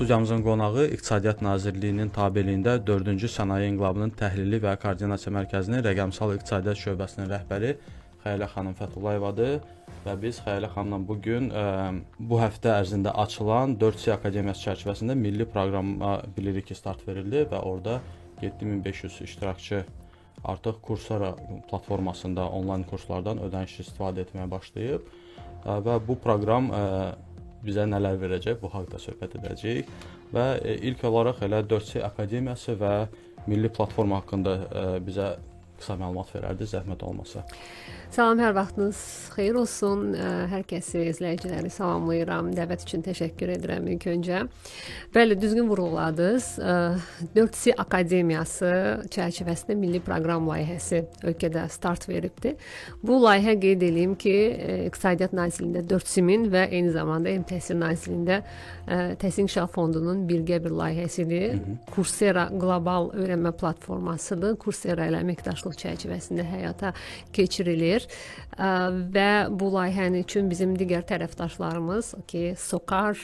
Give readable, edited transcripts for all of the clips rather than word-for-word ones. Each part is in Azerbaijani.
Studiyamızın qonağı İqtisadiyyat Nazirliyinin tabeliyində 4-cü Sənaye İnqilabının Təhlili və Koordinasiya Mərkəzinin Rəqəmsal İqtisadiyyat Şöbəsinin rəhbəri Xəyilə xanım Fəthullayevadır və biz Xəyilə xanımla bugün bu həftə ərzində açılan 4C Akademiyası çərçivəsində milli proqrama bilirik ki, start verildi və orada 7500 iştirakçı artıq Coursera platformasında onlayn kurslardan ödənişsiz istifadə etməyə başlayıb və bu proqram bizə nələr verəcək, bu haqda söhbət edəcəyik və ilk olaraq elə 4C Akademiyası və milli platforma haqqında bizə qısa məlumat verərdi, zəhmət olmasa. Salam, hər vaxtınız xeyir olsun. Hər kəsi, izləyiciləri salamlayıram. Dəvət üçün təşəkkür edirəm ilk öncə. Bəli, düzgün vurğuladınız. 4C Akademiyası çərçivəsində milli proqram layihəsi ölkədə start veribdi. Bu layihə qeyd edeyim ki, İqtisadiyyat Nazirliyində 4CİM-in və eyni zamanda Təhsil Nazirliyində Təhsil İnkişaf Fondunun birgə bir layihəsidir. Coursera qlobal öyrənmə platformasıdır. Coursera ilə əməkdaşlıq çərçivəsində həyata keçirilir. Və bu layihənin üçün bizim digər tərəfdaşlarımız ki, SOCAR,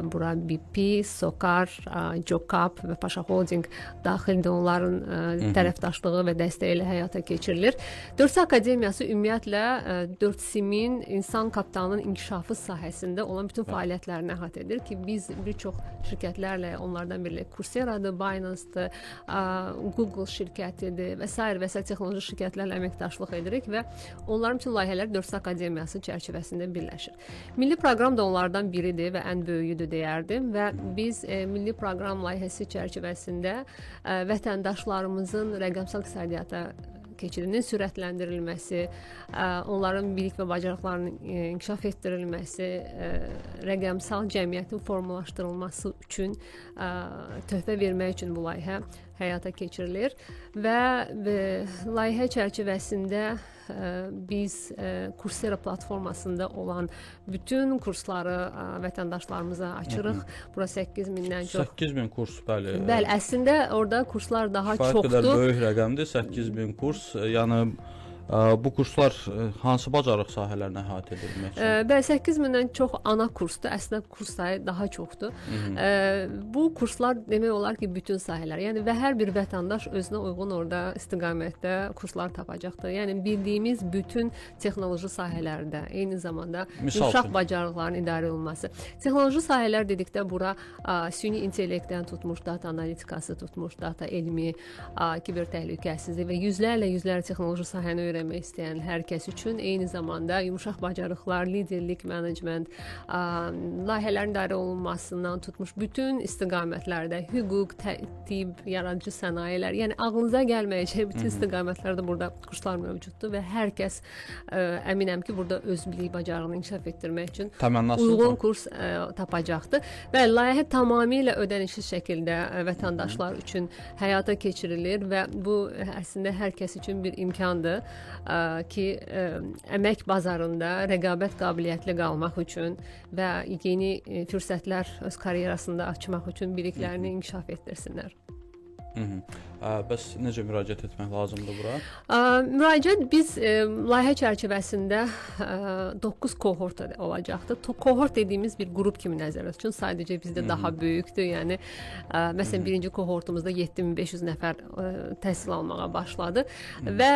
bura BP, SOCAR, COCAP və Paşa Holding daxildir, onların tərəfdaşlığı və dəstəyi ilə həyata keçirilir. 4C Akademiyası ümumiyyətlə 4CİM-in insan kapitalının inkişafı sahəsində olan bütün fəaliyyətlərini əhatə edir ki, biz bir çox şirkətlərlə, onlardan biri Courseradır, Binance-dır, Google şirkətidir və s. texnoloji şirkətlərlə əməkdaşlıq edirik və onların bütün layihələr 4C Akademiyası çərçivəsində birləşir. Milli proqram da onlardan biridir və ən böyüyüdür deyərdim və biz milli proqram layihəsi çərçivəsində vətəndaşlarımızın rəqəmsal iqtisadiyyata keçidinin sürətləndirilməsi, onların bilik və bacarıqlarının inkişaf etdirilməsi, rəqəmsal cəmiyyətin formalaşdırılması üçün töhfə vermək üçün bu layihə həyata keçirilir və layihə çərçivəsində biz Coursera platformasında olan bütün kursları vətəndaşlarımıza açırıq. Bura 8000-dən çox. 8000 kurs, bəli. Bəli, əslində orada kurslar daha çoxdur. Fərq qədər böyük rəqəmdir, 8000 kurs. Yəni bu kurslar hansı bacarıq sahələrinə əhatə edilmək üçün? Bəli, 8000-dən çox ana kursdur. Əslində kurs sayı daha çoxdur. Bu kurslar demək olar ki, bütün sahələr. Yəni və hər bir vətəndaş özünə uyğun orada istiqamətdə kurslar tapacaqdır. Yəni bildiyimiz bütün texnoloji sahələrdə, eyni zamanda uşaq bacarıqlarının idarə olunması. Texnoloji sahələr dedikdə bura süni intellektdən tutmuş, data analitikası tutmuş, data elmi, kiber təhlükəsizlik və yüzlərlə texnoloji sahəni öyrənmək istəyən hər kəs üçün eyni zamanda yumşaq bacarıqlar, liderlik, menecment, layihələrin idarə olunmasından tutmuş bütün istiqamətlərdə hüquq, tibb, yaradıcı sənayələr, yəni ağlınıza gəlməyəcək bütün istiqamətlərdə burada kurslar mövcuddur və hər kəs əminəm ki, burada öz bilik bacarığını inkişaf etdirmək üçün uyğun kurs tapacaqdır. Və layihə tamamilə ödənişsiz şəkildə vətəndaşlar üçün həyata keçirilir və bu əslində hər kəs üçün bir imkandır ki, əmək bazarında rəqabət qabiliyyətli qalmaq üçün və yeni fürsətlər öz karyerasında açmaq üçün biliklərini inkişaf etdirsinlər. Bəs necə müraciət etmək lazımdır bura? Müraciət biz layihə çərçivəsində 9 kohort olacaqdır. Kohort dediyimiz bir qrup kimi nəzərdə tutulur. Sadəcə bizdə daha böyükdür. Yəni məsələn birinci kohortumuzda 7500 nəfər təhsil almağa başladı və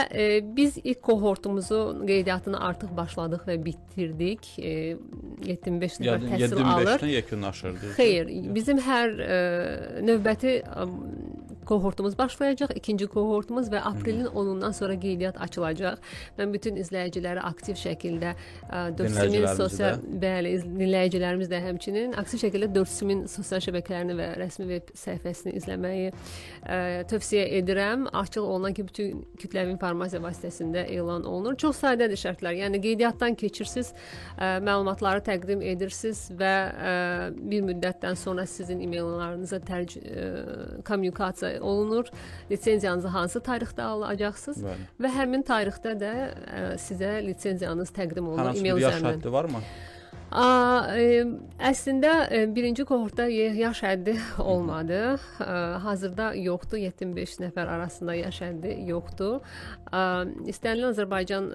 biz ilk kohortumuzun qeydiyyatını artıq başladıq və bitirdik. 7500 nəfər təhsil alır. 75-dən yekunlaşırdı. Xeyr, bizim hər növbəti kohortumuz başlayacaq, ikinci kohortumuz və aprelin 10-undan sonra qeydiyyat açılacaq. Mən bütün izləyiciləri aktiv şəkildə 4CİM-in sosial dinləyicilərimiz də həmçinin aktiv şəkildə 4CİM-in sosial şəbəkələrini və rəsmi veb səhifəsini izləməyi tövsiyə edirəm. Açıq olunan ki, bütün kütləvi informasiya vasitəsində elan olunur. Çox sadədir şərtlər. Yəni qeydiyyatdan keçirsiniz, məlumatları təqdim edirsiniz və bir müddətdən sonra sizin e-maillarınıza kommunikasiya olunur. Lisenziyanızı hansı tarixdə alacaqsınız və həmin tarixdə də sizə lisenziyanız təqdim olunur e-mail üzərindən. Hansı bir yaş həddi varmı? Əslində birinci kohortda yaş həddi olmadı. Hazırda yoxdur, 75 nəfər arasında yaş həddi yoxdur. İstənilən Azərbaycan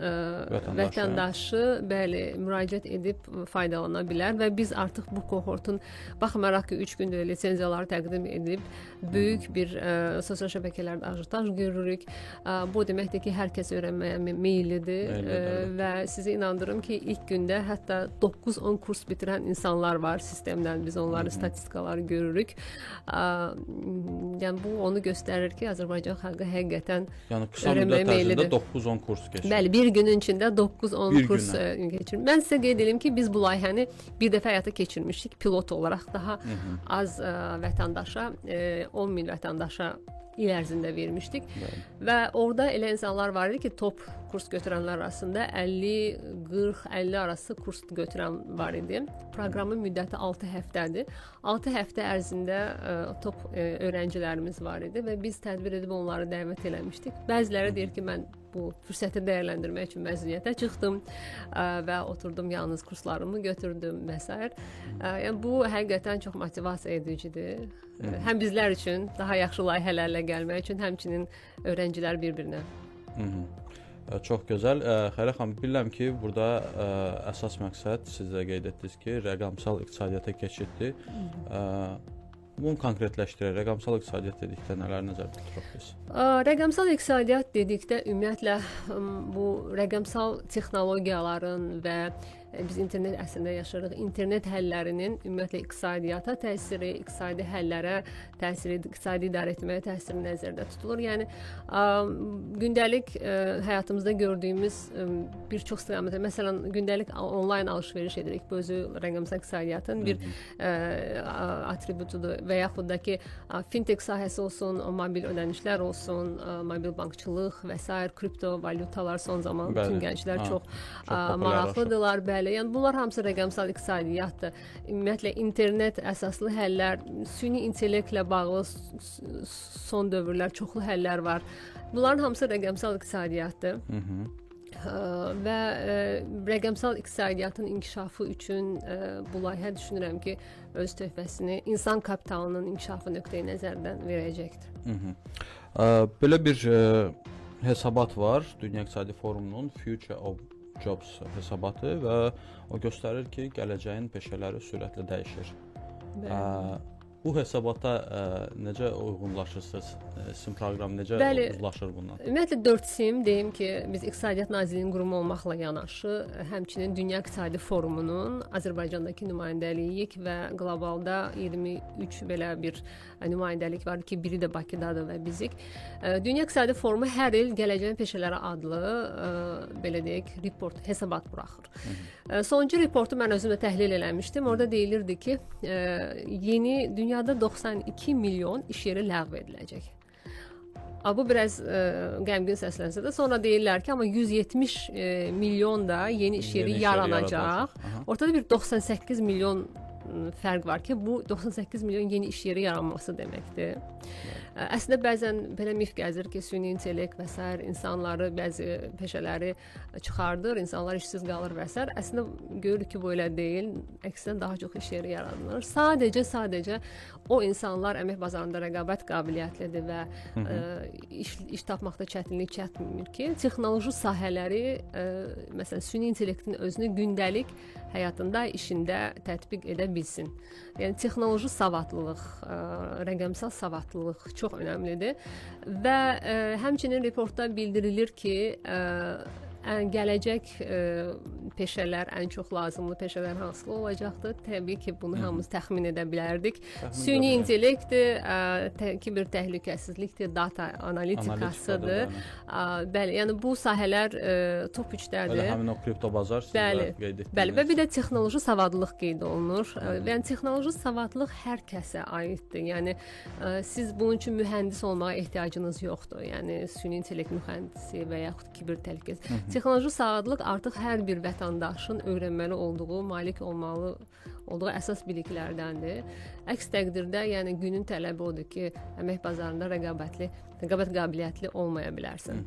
vətəndaşı bəli müraciət edib faydalana bilər və biz artıq bu kohortun baxmayaraq ki 3 gündür lisenziyaları təqdim edib böyük bir sosial şəbəkələrdə ajitaj görürük. Bu deməkdir ki, hər kəs öyrənməyə meyillidir və sizə inandırım ki, ilk gündə hətta 9-10 kurs bitirən insanlar var sistemdən. Biz onları statistikaları görürük. Yəni bu onu göstərir ki, Azərbaycan xalqı həqiqətən yəni qısa müddət ərzində 9-10 kurs keçir. Bəli, bir günün içində 9-10 kurs keçir. Mən sizə qeyd edim ki, biz bu layihəni bir dəfə həyata keçirmişdik pilot olaraq daha az vətəndaşa, 10 min vətəndaşa il ərzində vermişdik. Və orada elə insanlar var idi ki, top kurs götürənlər arasında 50, 40, 50 arası kurs götürən var idi. Proqramın müddəti 6 həftədir. 6 həftə ərzində top öğrencilərimiz var idi və biz tədbir edib onları dəvət eləmişdik. Bəziləri deyir ki, mən bu fürsəti dəyərləndirmək üçün məzuniyyətə çıxdım və oturdum yalnız kurslarımı götürdüm və s. Yəni bu həqiqətən çox motivasiya edicidir. Həm bizlər üçün daha yaxşı layihələrlə gəlmək üçün, həmçinin öğrencilər bir-birinə. Çox gözəl. Xəyrə xanım, bilirəm ki, burada əsas məqsəd siz də qeyd etdiniz ki, rəqəmsal iqtisadiyyata keçiddir. Bunu konkretləşdirək. Rəqəmsal iqtisadiyyat dedikdə nələr nəzərdə tuturuq biz? Rəqəmsal iqtisadiyyat dedikdə ümumiyyətlə bu rəqəmsal texnologiyaların və biz internet əsrində yaşayırıq. İnternet həllərinin ümumiyyətlə iqtisadiyyata təsiri, iqtisadi həllərə təsiri, iqtisadi idarə etməyə təsiri nəzərdə tutulur. Yəni gündəlik həyatımızda gördüyümüz bir çox istiqamətlər, məsələn, gündəlik onlayn alış-veriş edirik. Bu özü rəqəmsal iqtisadiyyatın bir atributudur və yaxud da ki, fintech sahəsi olsun, mobil ödənişlər olsun, mobil bankçılıq və s. kripto valyutalar son zaman bütün gənclər çox maraqlıdırlar. Bəli, yəni bunlar hamısı rəqəmsal iqtisadiyyatdır. Ümumiyyətlə internet əsaslı həllər, süni intellektlə bağlı son dövrlər çoxlu həllər var. Bunların hamısı rəqəmsal iqtisadiyyatdır. Və rəqəmsal iqtisadiyyatın inkişafı üçün bu layihə düşünürəm ki, öz töhfəsini insan kapitalının inkişafı nöqteyi nəzərdən verəcəkdir. Belə bir hesabat var, Dünya İqtisadi Forumunun Future of Jobs hesabatı və o göstərir ki, gələcəyin peşələri sürətlə dəyişir. Bu hesabata necə uyğunlaşırsınız? Sizin proqram necə uzlaşır bundan? Ümumiyyətlə 4SIM deyim ki, biz İqtisadiyyat Nazirliyinin qurumu olmaqla yanaşı, həmçinin Dünya İqtisadi Forumunun Azərbaycandakı nümayəndəliyik və qlobalda 23 belə bir nümayəndəlik var ki, biri də Bakıdadır və bizik. Dünya İqtisadi Forumu hər il Gələcəyin Peşələri adlı belə deyək, report, hesabat buraxır. Sonuncu reportu mən özüm də təhlil eləmişdim. Orada deyilirdi ki, yeni dünyada 92 milyon iş yeri ləğv ediləcək. Bu biraz qəmgin səslənsə də sonra deyirlər ki, amma 170 milyon da yeni iş yeri yaranacaq. Ortada bir 98 milyon fərq var ki, bu 98 milyon yeni iş yeri yaranması deməkdir. Əslində bəzən belə mif gəzir ki, süni intellekt və s. insanları, bəzi peşələri çıxardır, insanlar işsiz qalır və s. Əslində görürük ki, bu elə deyil. Əksinə daha çox iş yeri yaranır. Sadəcə o insanlar əmək bazarında rəqabət qabiliyyətlidir və iş tapmaqda çətinlik çəkmir ki, texnoloji sahələri, məsələn, süni intellektin özünü gündəlik həyatında, işində tətbiq edə bilsin. Yəni texnoloji savadlılıq, rəqəmsal savadlılıq çox önəmlidir və həmçinin reportda bildirilir ki, gələcək peşələr, ən çox lazımlı peşələr hansı olacaqdır? Təbii ki, bunu hamımız təxmin edə bilərdik. Süni intellektdir, kiber təhlükəsizlikdir, data analitikasıdır. Bəli, yəni bu sahələr top 3-dədir. Bəli, həmin o kripto bazar sizdə qeyd etdiniz. Bəli, və bir də texnoloji savadlılıq qeyd olunur. Yəni texnoloji savadlılıq hər kəsə aiddir. Yəni siz bunun üçün mühəndis olmağa ehtiyacınız yoxdur. Yəni süni intellekt mühəndisi və yaxud kiber təhlükəsizlik. Texnoloji savadlılıq artıq hər bir vətəndaşın öyrənməli olduğu, malik olmalı olduğu əsas biliklərdəndir. Əks təqdirdə, yəni günün tələbi odur ki, əmək bazarında rəqabət qabiliyyətli olmaya bilərsən.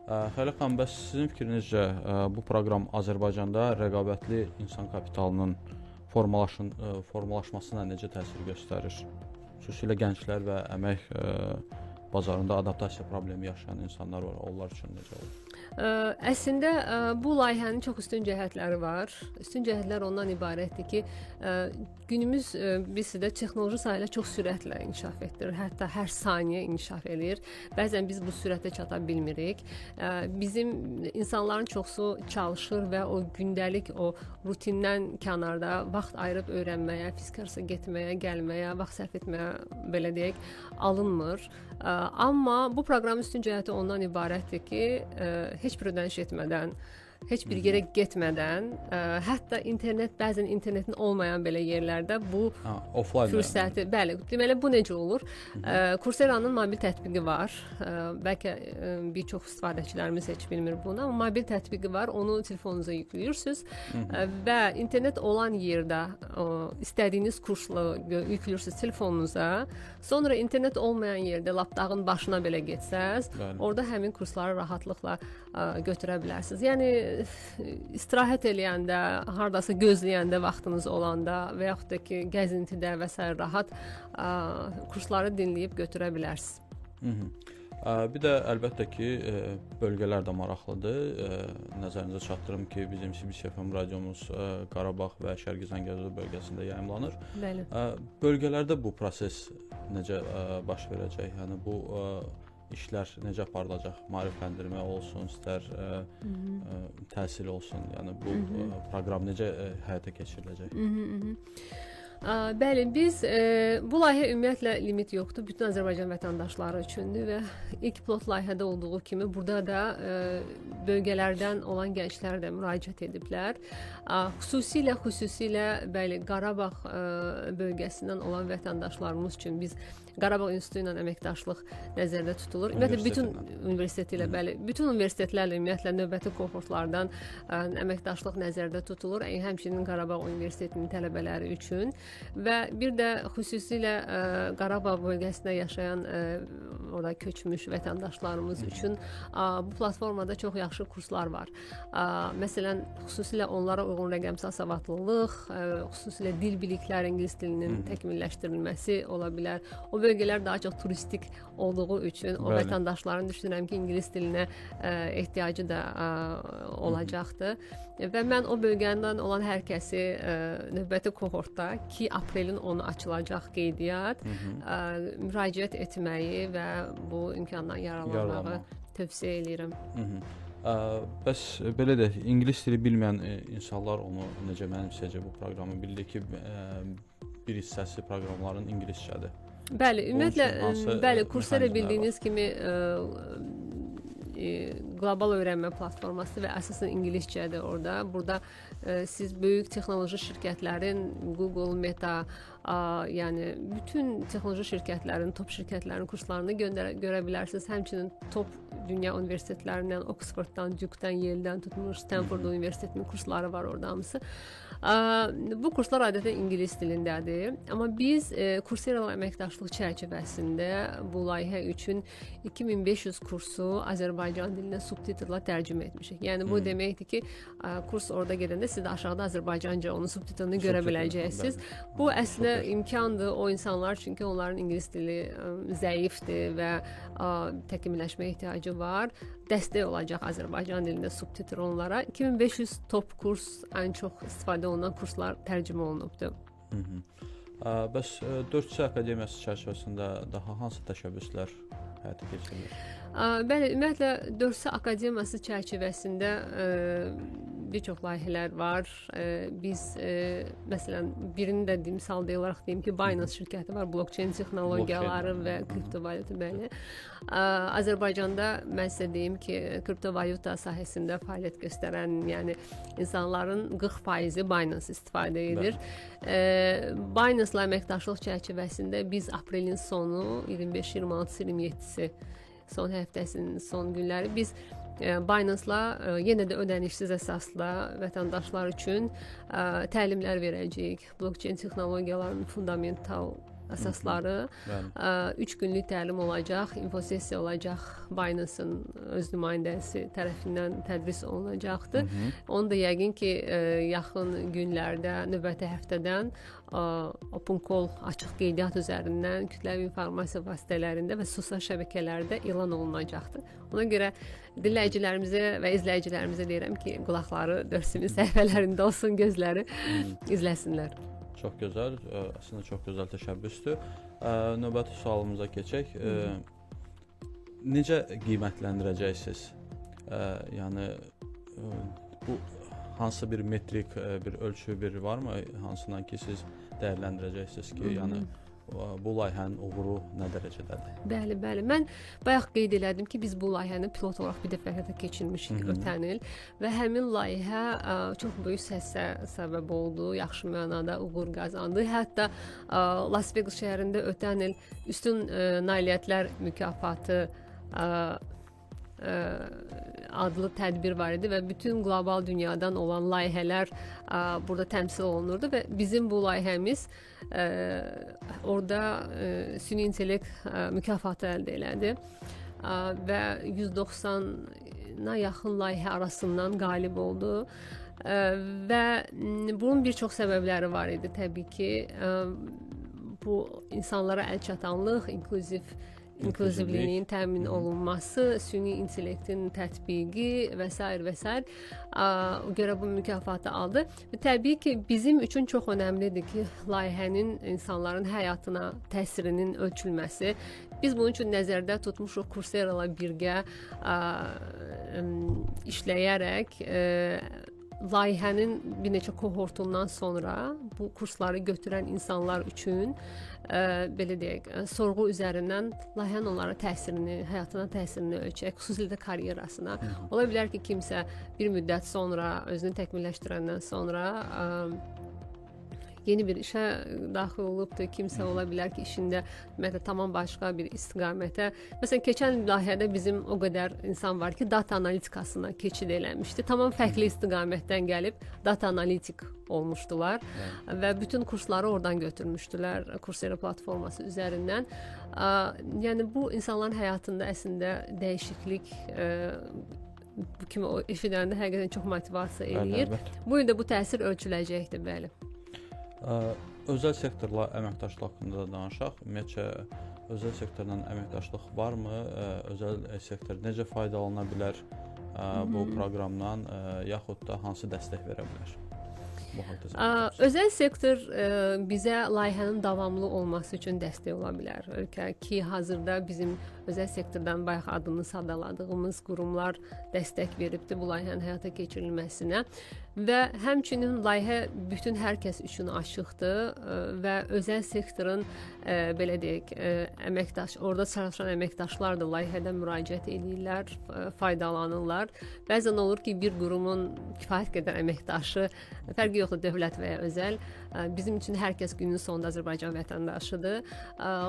Xəlil xanım, bəs sizin fikrinizcə bu proqram Azərbaycanda rəqabətli insan kapitalının formalaşmasına necə təsir göstərir? Xüsusilə gənclər və əmək bazarında adaptasiya problemi yaşayan insanlar var. Onlar üçün necə olur? Əslində bu layihənin çox üstün cəhətləri var. Üstün cəhətlər ondan ibarətdir ki, günümüz bizdə texnoloji sahələr çox sürətlə inkişaf etdirir. Hətta hər saniyə inkişaf edir. Bəzən biz bu sürətə çata bilmirik. Bizim insanların çoxu çalışır və o gündəlik o rutindən kənarda vaxt ayırıb öyrənməyə, fiziki kursa getməyə, gəlməyə, vaxt sərf etməyə belə deyək, alınmır. Amma bu proqramın üstün cəhəti ondan ibarətdir ki, heç bir ödəniş etmədən, heç bir yerə getmədən, hətta bəzən internetin olmayan belə yerlərdə bu offline fürsəti, bəli, deməli bu necə olur? Coursera-nın mobil tətbiqi var. Bəlkə bir çox istifadəçilərimiz heç bilmir bunu, amma mobil tətbiqi var. Onu telefonunuza yüklüyorsunuz və internet olan yerdə istədiyiniz kursla yüklüyorsunuz telefonunuza. Sonra internet olmayan yerdə lap dağın başına belə getsəz, orada həmin kursları rahatlıqla götürə bilərsiniz. Yəni istirahət eləyəndə, hardasa gözləyəndə vaxtınız olanda və yaxud da ki, gəzintidə və s. rahat kursları dinləyib götürə bilərsiniz. Bir də əlbəttə ki, bölgələr də maraqlıdır. Nəzərinizə çatdırım ki, bizim CBC FM radiomuz Qarabağ və Şərqi Zəngəzur bölgəsində yayımlanır. Bəli. Bölgələrdə bu proses necə baş verəcək? Yəni bu işlər necə aparılacaq? Maarifləndirmə olsun, istər təhsil olsun. Yəni bu proqram necə həyata keçiriləcək? Bəli, biz bu layihə ümumiyyətlə limit yoxdur. Bütün Azərbaycan vətəndaşları üçündür və ilk pilot layihədə olduğu kimi burada da bölgələrdən olan gənclər də müraciət ediblər. Xüsusilə bəli, Qarabağ bölgəsindən olan vətəndaşlarımız üçün biz Qarabağ İnstitutu ilə əməkdaşlıq nəzərdə tutulur. Ümumiyyətlə bütün universitet ilə, bəli, bütün universitetlərlə ümumiyyətlə növbəti kohortlardan əməkdaşlıq nəzərdə tutulur. Həmçinin Qarabağ Universitetinin tələbələri üçün və bir də xüsusilə Qarabağ bölgəsində yaşayan orada köçmüş vətəndaşlarımız üçün bu platformada çox yaxşı kurslar var. Məsələn, xüsusilə onlara uyğun rəqəmsal savadlılıq, xüsusilə dil bilikləri, ingilis dilinin təkmilləşdirilməsi ola bilər. O bölgələr daha çox turistik olduğu üçün o vətəndaşların düşünürəm ki, ingilis dilinə ehtiyacı da olacaqdır. Və mən o bölgədən olan hər kəsi növbəti kohortda 2 aprelin 10-u açılacaq qeydiyyat müraciət etməyi və bu imkandan yararlanmağı tövsiyə edirəm. Bəs belə də ingilis dili bilməyən insanlar onu necə mənimsəyəcək bu proqramı? Bildi ki, bir hissəsi proqramların ingiliscədir. Bəli, ümumiyyətlə, bəli, Coursera bildiyiniz kimi qlobal öyrənmə platforması və əsasən ingiliscədir orada. Burada siz böyük texnoloji şirkətlərin, Google, Meta, yəni bütün texnoloji şirkətlərin, top şirkətlərin kurslarını görə bilərsiniz. Həmçinin top dünya universitetlərindən, Oxforddan, Duke-dan, Yale-dən tutmuş, Stanford Universitetinin kursları var orada hamısı. Bu kurslar adətən ingilis dilindədir. Amma biz Coursera ilə əməkdaşlıq çərçivəsində bu layihə üçün 2500 kursu Azərbaycan dilinə subtitrla tərcümə etmişik. Yəni bu deməkdir ki, kurs orada gedəndə siz də aşağıda Azərbaycanca onun subtitrını görə biləcəksiniz. Bu əslində imkandır o insanlar, çünki onların ingilis dili zəifdir və təkmilləşmə ehtiyacı var. Dəstək olacaq Azərbaycan dilində subtitr onlara. 2500 top kurs, ən çox istifadə olunan kurslar tərcümə olunubdur. Bəs 4C Akademiyası çərçivəsində daha hansı təşəbbüslər həyata keçirilir? Bəli, ümumiyyətlə 4C Akademiyası çərçivəsində bir çox layihələr var. Biz məsələn birini də misal olaraq deyim ki, Binance şirkəti var, blockchain texnologiyaları və kriptovalyuta bəli. Azərbaycanda mən sizə deyim ki, kriptovalyuta sahəsində fəaliyyət göstərən, yəni insanların 40% Binance istifadə edir. Binance-la əməkdaşlıq çərçivəsində biz aprelin sonu 25, 26, 27-si son həftəsinin son günləri biz Binance-la yenə də ödənişsiz əsasla vətəndaşlar üçün təlimlər verəcəyik. Blockchain texnologiyalarının fundamental əsasları. Bəli. 3 günlük təlim olacaq, infosessiya olacaq. Binance-ın öz nümayəndəsi tərəfindən tədris olunacaqdır. Onu da yəqin ki, yaxın günlərdə, növbəti həftədən Open Call açıq qeydiyyat üzərindən kütləvi informasiya vasitələrində və sosial şəbəkələrdə elan olunacaqdır. Ona görə dinləyicilərimizə və izləyicilərimizə deyirəm ki, qulaqları 4 səhifələrində olsun, gözləri izləsinlər. Çox gözəl, əslində çox gözəl təşəbbüsdür. Növbəti sualımıza keçək. Necə qiymətləndirəcəksiniz? Yəni bu hansı bir metrik, bir ölçü bir varmı, hansından ki siz dəyərləndirəcəksiniz ki, yəni bu layihənin uğuru nə dərəcədədir? Bəli, bəli. Mən bayaq qeyd elədim ki, biz bu layihəni pilot olaraq bir dəfə həyata keçirmişik ötən il və həmin layihə çox böyük səsə səbəb oldu, yaxşı mənada uğur qazandı. Hətta Las Vegas şəhərində ötən il üstün nailiyyətlər mükafatı adlı tədbir var idi və bütün qlobal dünyadan olan layihələr burada təmsil olunurdu və bizim bu layihəmiz orada süni intellekt mükafatı əldə elədi və 190-a yaxın layihə arasından qalib oldu və bunun bir çox səbəbləri var idi təbii ki. Bu insanlara əlçatanlıq, inklüzivliyin təmin olunması, süni intellektin tətbiqi və s. və s. görə bu mükafatı aldı. Və təbii ki, bizim üçün çox önəmlidir ki, layihənin insanların həyatına təsirinin ölçülməsi. Biz bunun üçün nəzərdə tutmuşuq Coursera ilə birgə işləyərək layihənin bir neçə kohortundan sonra bu kursları götürən insanlar üçün belə deyək, sorğu üzərindən layihənin onlara təsirini, həyatına təsirini ölçək, xüsusilə də karyerasına. Ola bilər ki, kimsə bir müddət sonra özünü təkmilləşdirəndən sonra yeni bir işə daxil olubdur. Kimsə ola bilər ki, işində ümumiyyətlə tamam başqa bir istiqamətə. Məsələn, keçən layihədə bizim o qədər insan var ki, data analitikasına keçid eləmişdi. Tamam fərqli istiqamətdən gəlib data analitik olmuşdular və bütün kursları oradan götürmüşdülər Coursera platforması üzərindən. Yəni bu insanların həyatında əslində dəyişiklik bu kimi o eşidəndə həqiqətən çox motivasiya eləyir. Bu il də bu təsir ölçüləcəkdir, bəli. Özəl sektorla əməkdaşlıq haqqında da danışaq. Ümumiyyətcə, özəl sektordan əməkdaşlıq varmı? Özəl sektor necə faydalana bilər bu proqramdan, yaxud da hansı dəstək verə bilər? Özəl sektor bizə layihənin davamlı olması üçün dəstək ola bilər. Ki, hazırda bizim özəl sektordan bayaq adını sadaladığımız qurumlar dəstək veribdir bu layihənin həyata keçirilməsinə və həmçinin layihə bütün hər kəs üçün açıqdır və özəl sektorun belə deyək, orada çalışan əməkdaşlar da layihədən müraciət edirlər, faydalanırlar. Bəzən olur ki, bir qurumun kifayət qədər əməkdaşı, fərqi yoxdur, dövlət və ya özəl. Bizim üçün hər kəs günün sonunda Azərbaycan vətəndaşıdır.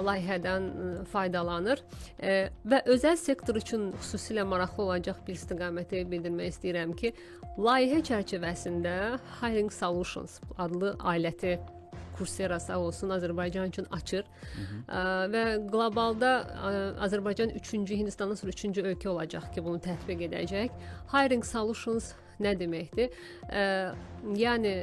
Layihədən faydalanır və özəl sektor üçün xüsusilə maraqlı olacaq bir istiqaməti bildirmək istəyirəm ki, layihə çərçivəsində Hiring Solutions adlı aləti Coursera sağ olsun Azərbaycan üçün açır və qlobalda Azərbaycan 3-cü, Hindistandan sonra 3-cü ölkə olacaq ki, bunu tətbiq edəcək. Hiring Solutions nə deməkdir? Yəni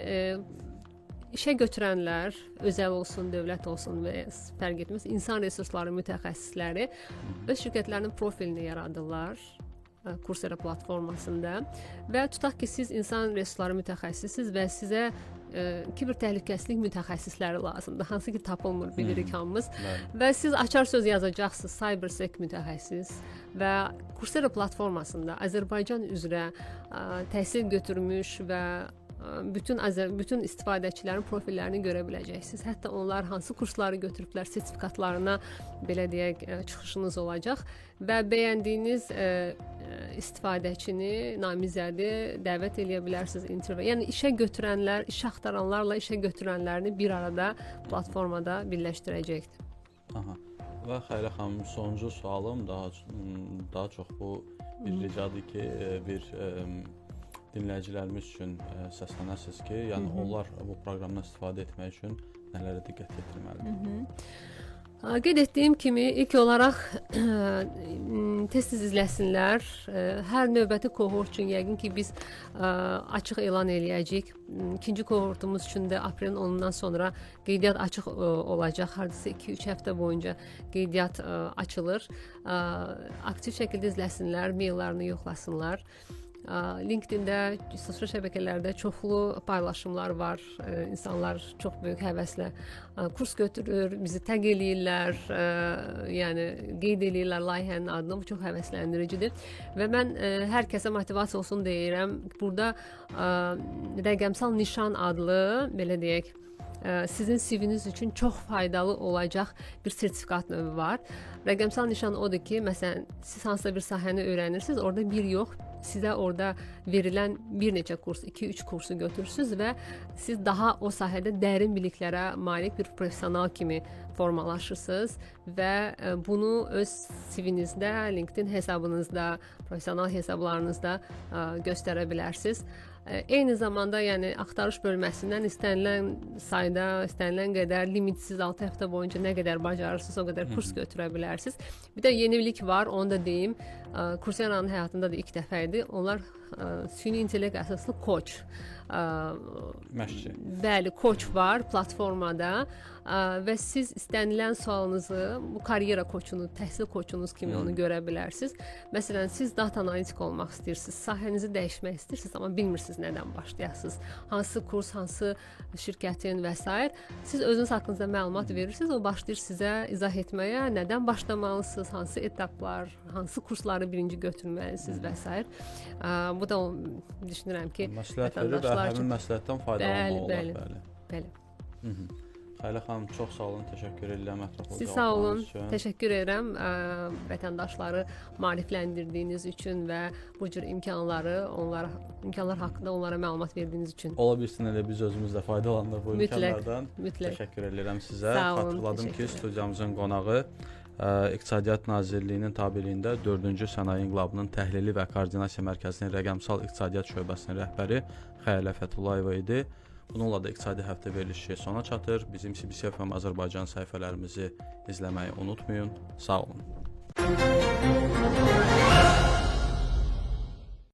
işə götürənlər, özəl olsun, dövlət olsun və fərq etməz, insan resursları mütəxəssisləri öz şirkətlərinin profilini yaradırlar Coursera platformasında və tutaq ki, siz insan resursları mütəxəssisiniz və sizə kiber təhlükəsizlik mütəxəssisləri lazımdır. Hansı ki, tapılmır, bilirik hamımız. Və siz açar söz yazacaqsınız, CyberSec mütəxəssis və Coursera platformasında Azərbaycan üzrə təhsil götürmüş və bütün istifadəçilərin profillərini görə biləcəksiniz. Hətta onlar hansı kursları götürüblər, sertifikatlarına belə deyək, çıxışınız olacaq və bəyəndiyiniz istifadəçini, namizədi dəvət eləyə bilərsiniz intervyu. Yəni işə götürənlər, iş axtaranlarla işə götürənlərini bir arada platformada birləşdirəcəkdir. Aha. Və Xəyrə xanım, sonuncu sualım daha çox bu bir ricadır ki, bir dinləyicilərimiz üçün səslənəsiniz ki, yəni onlar bu proqramdan istifadə etmək üçün nələrə diqqət yetirməlidir? Qeyd etdiyim kimi ilk olaraq tez-tez izləsinlər. Hər növbəti kohort üçün yəqin ki biz açıq elan eləyəcəyik. İkinci kohortumuz üçün də aprelin 10-dan sonra qeydiyyat açıq olacaq. Hardasa 2-3 həftə boyunca qeydiyyat açılır. Aktiv şəkildə izləsinlər, maillərini yoxlasınlar. LinkedIn-də, sosial şəbəkələrdə çoxlu paylaşımlar var. İnsanlar çox böyük həvəslə kurs götürür, bizi təq eləyirlər, yəni qeyd eləyirlər layihənin adını. Bu çox həvəsləndiricidir və mən hər kəsə motivasiya olsun deyirəm. Burada rəqəmsal nişan adlı, belə deyək, sizin CV-niz üçün çox faydalı olacaq bir sertifikat növü var. Rəqəmsal nişan odur ki, məsələn, siz hansısa bir sahəni öyrənirsiniz, orada bir yox, sizə orada verilən bir neçə kurs, 2-3 kursu götürürsüz və siz daha o sahədə dərin biliklərə malik bir professional kimi formalaşırsınız və bunu öz CV-nizdə, LinkedIn hesabınızda, professional hesablarınızda göstərə bilərsiniz. Eyni zamanda, yəni axtarış bölməsindən istənilən sayda, istənilən qədər limitsiz 6 həftə boyunca nə qədər bacarırsınız, o qədər kurs götürə bilərsiniz. Bir də yenilik var, onu da deyim. Kursiyananın həyatında da ilk dəfə idi. Onlar süni intellekt əsaslı koç. Məşqçi. Bəli, koç var platformada və siz istənilən sualınızı bu karyera koçunu, təhsil koçunuz kimi onu görə bilərsiniz. Məsələn, siz data analitik olmaq istəyirsiniz, sahənizi dəyişmək istəyirsiniz, amma bilmirsiniz nədən başlayasınız, hansı kurs, hansı şirkətin və s. Siz özünüz haqqınızda məlumat verirsiniz, o başlayır sizə izah etməyə, nədən başlamalısınız, hansı etaplar, hansı kursları birinci götürməlisiniz və s. Bu da düşünürəm ki, məsləhət verir və həmin məsləhətdən faydalanmaq olar. Bəli. Xəyilə xanım, çox sağ olun, təşəkkür edirəm ətraflı Siz sağ olun, təşəkkür edirəm vətəndaşları maarifləndirdiyiniz üçün və bu cür imkanlar haqqında onlara məlumat verdiyiniz üçün. Ola bilsin elə biz özümüz də faydalandıq bu imkanlardan. Mütləq. Təşəkkür edirəm sizə. Xatırladım ki, studiyamızın qonağı İqtisadiyyat Nazirliyinin tabeliyində 4-cü Sənaye İnqilabının Təhlili və Koordinasiya Mərkəzinin Rəqəmsal İqtisadiyyat Şöbəsinin rəhbəri Xəyilə Fətullayeva idi. Bununla da İqtisadi Həftə verilişi sona çatır. Bizim CBC FM Azərbaycan səhifələrimizi izləməyi unutmayın. Sağ olun.